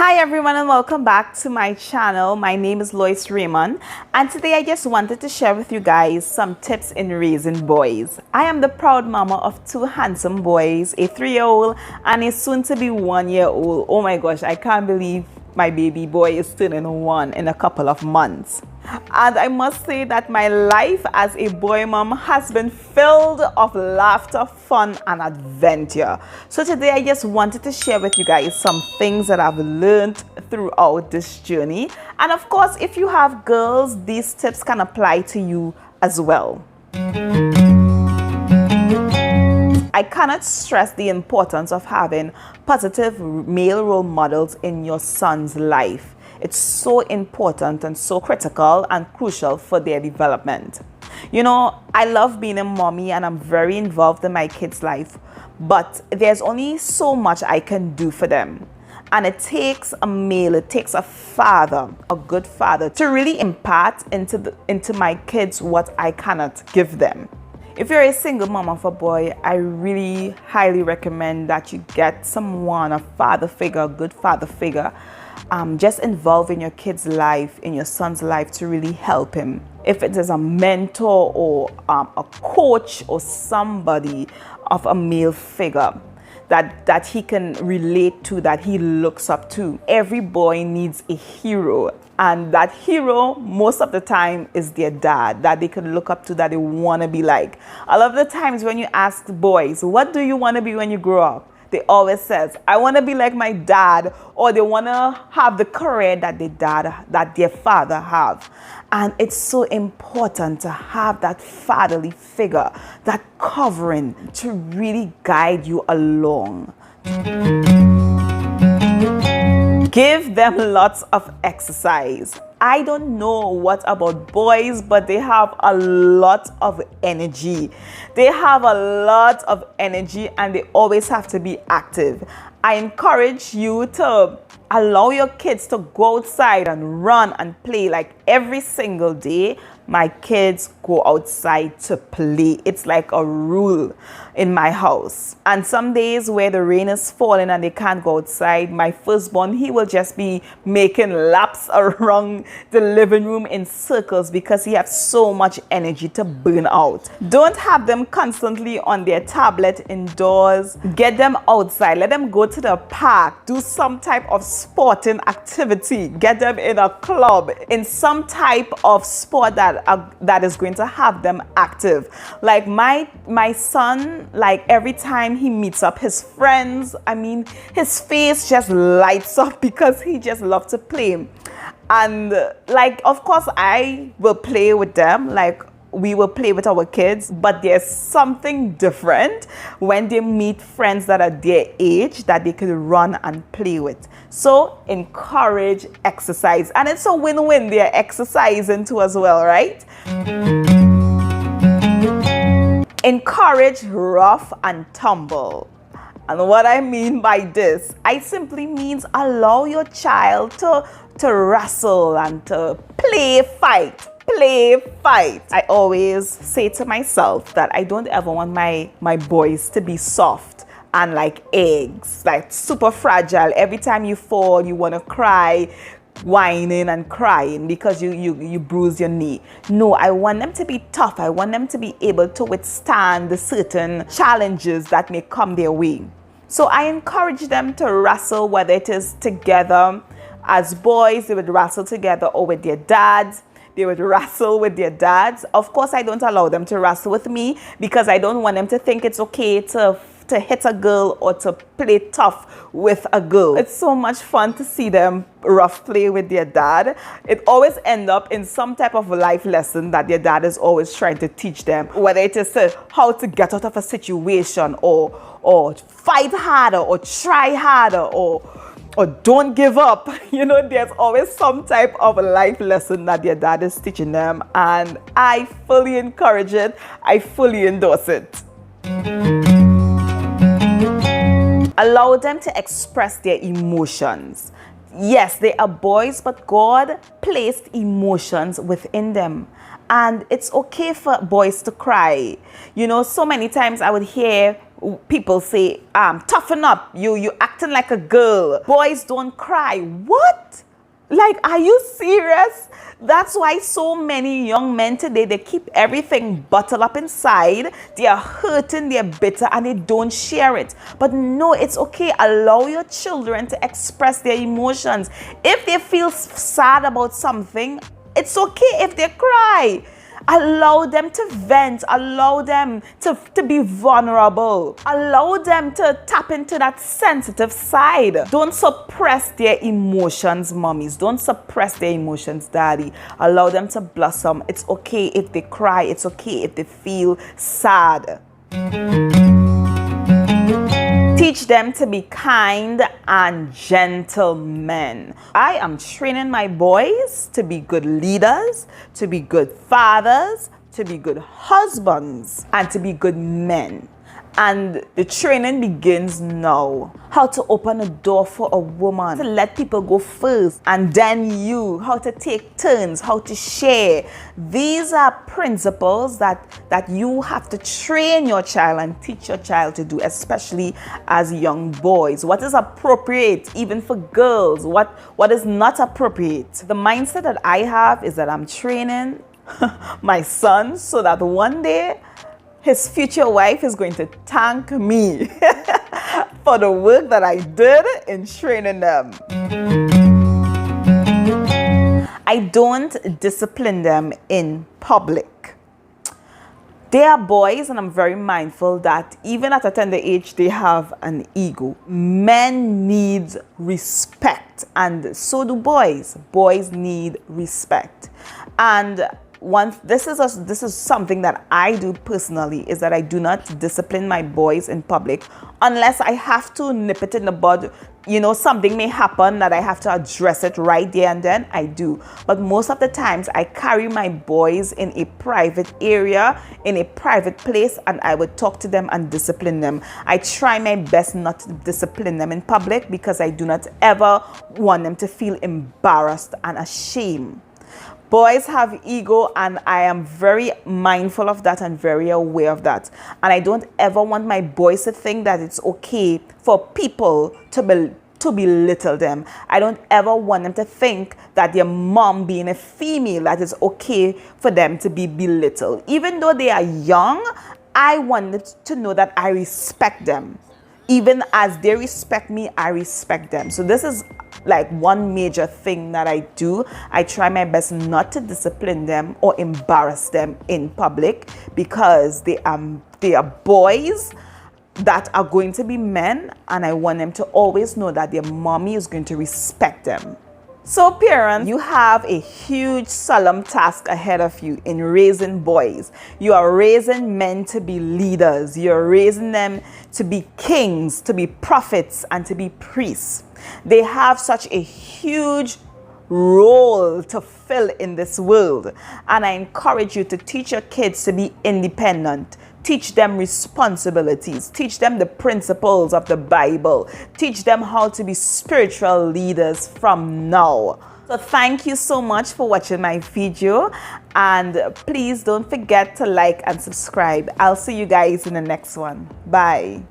Hi everyone and welcome back to my channel. My name is Lois Raymond and today I just wanted to share with you guys some tips in raising boys. I am the proud mama of two handsome boys, a 3-year-old and a soon to be 1-year-old. Oh my gosh, I can't believe my baby boy is turning 1 in a couple of months. And I must say that my life as a boy mom has been filled of laughter, fun, and adventure. So today I just wanted to share with you guys some things that I've learned throughout this journey. And of course, if you have girls, these tips can apply to you as well. I cannot stress the importance of having positive male role models in your son's life. It's so important and so critical and crucial for their development. You know, I love being a mommy and I'm very involved in my kids' life, but there's only so much I can do for them. And it takes a male, it takes a father, a good father, to really impart into my kids what I cannot give them. If you're a single mom of a boy, I really highly recommend that you get someone, a father figure, a good father figure, just involved in your kid's life, in your son's life to really help him. If it is a mentor or a coach or somebody of a male figure that he can relate to, that he looks up to. Every boy needs a hero. And that hero, most of the time, is their dad that they can look up to, that they want to be like. A lot of the times when you ask boys, what do you want to be when you grow up? They always says, I want to be like my dad, or they want to have the career that their father have. And it's so important to have that fatherly figure, that covering to really guide you along. Give them lots of exercise. I don't know what about boys, but they have a lot of energy. They have a lot of energy and they always have to be active. I encourage you to allow your kids to go outside and run and play. Like every single day, my kids go outside to play. It's like a rule in my house. And some days where the rain is falling and they can't go outside, my firstborn, he will just be making laps around the living room in circles because he has so much energy to burn out. Don't have them constantly on their tablet indoors. Get them outside. Let them go to the park. Do some type of sporting activity. Get them in a club, in some type of sport that is going to have them active. Like my son, like every time he meets up his friends, I mean, his face just lights up because he just loves to play. And like, of course, I will play with them, like we will play with our kids, but there's something different when they meet friends that are their age that they can run and play with. So encourage exercise, and it's a win-win. They're exercising too as well, right? Encourage rough and tumble. And what I mean by this, I simply means allow your child to wrestle and to play fight. I always say to myself that I don't ever want my boys to be soft and like eggs, like super fragile. Every time you fall, you want to cry, whining and crying because you bruise your knee. No, I want them to be tough. I want them to be able to withstand the certain challenges that may come their way. So I encourage them to wrestle, whether it is together as boys, they would wrestle together, or with their dads. They would wrestle with their dads. Of course, I don't allow them to wrestle with me because I don't want them to think it's okay to hit a girl or to play tough with a girl. It's so much fun to see them rough play with their dad. It always ends up in some type of life lesson that their dad is always trying to teach them, whether it is how to get out of a situation or fight harder or try harder or don't give up. You know, there's always some type of life lesson that their dad is teaching them, and I fully encourage it. I fully endorse it. Allow them to express their emotions. Yes, they are boys, but God placed emotions within them. And it's okay for boys to cry. You know, so many times I would hear people say, toughen up, you acting like a girl. Boys don't cry. What? Like, are you serious? That's why so many young men today, they keep everything bottled up inside. They are hurting, they're bitter, and they don't share it. But no, it's okay. Allow your children to express their emotions. If they feel sad about something, it's okay if they cry. Allow them to vent. Allow them to be vulnerable. Allow them to tap into that sensitive side. Don't suppress their emotions, mommies. Don't suppress their emotions, daddy. Allow them to blossom. It's okay if they cry. It's okay if they feel sad. Teach them to be kind and gentlemen. I am training my boys to be good leaders, to be good fathers, to be good husbands, and to be good men. And the training begins now. How to open a door for a woman, to let people go first, and then you, how to take turns, how to share. These are principles that you have to train your child and teach your child to do, especially as young boys. What is appropriate even for girls? What is not appropriate? The mindset that I have is that I'm training my son so that one day his future wife is going to thank me for the work that I did in training them. I don't discipline them in public. They are boys, and I'm very mindful that even at a tender age, they have an ego. Men need respect, and so do boys. Boys need respect. And this is something that I do personally, is that I do not discipline my boys in public unless I have to nip it in the bud. You know, something may happen that I have to address it right there and then. I do. But most of the times I carry my boys in a private area, in a private place, and I would talk to them and discipline them. I try my best not to discipline them in public because I do not ever want them to feel embarrassed and ashamed. Boys have ego, and I am very mindful of that and very aware of that. And I don't ever want my boys to think that it's okay for people to belittle them. I don't ever want them to think that their mom being a female, that it's okay for them to be belittled. Even though they are young, I want them to know that I respect them. Even as they respect me, I respect them. So this is like one major thing that I do. I try my best not to discipline them or embarrass them in public because they are boys that are going to be men, and I want them to always know that their mommy is going to respect them. So parents, you have a huge solemn task ahead of you in raising boys. You are raising men to be leaders. You're raising them to be kings, to be prophets, and to be priests. They have such a huge role to fill in this world. And I encourage you to teach your kids to be independent. Teach them responsibilities. Teach them the principles of the Bible. Teach them how to be spiritual leaders from now. So thank you so much for watching my video. And please don't forget to like and subscribe. I'll see you guys in the next one. Bye.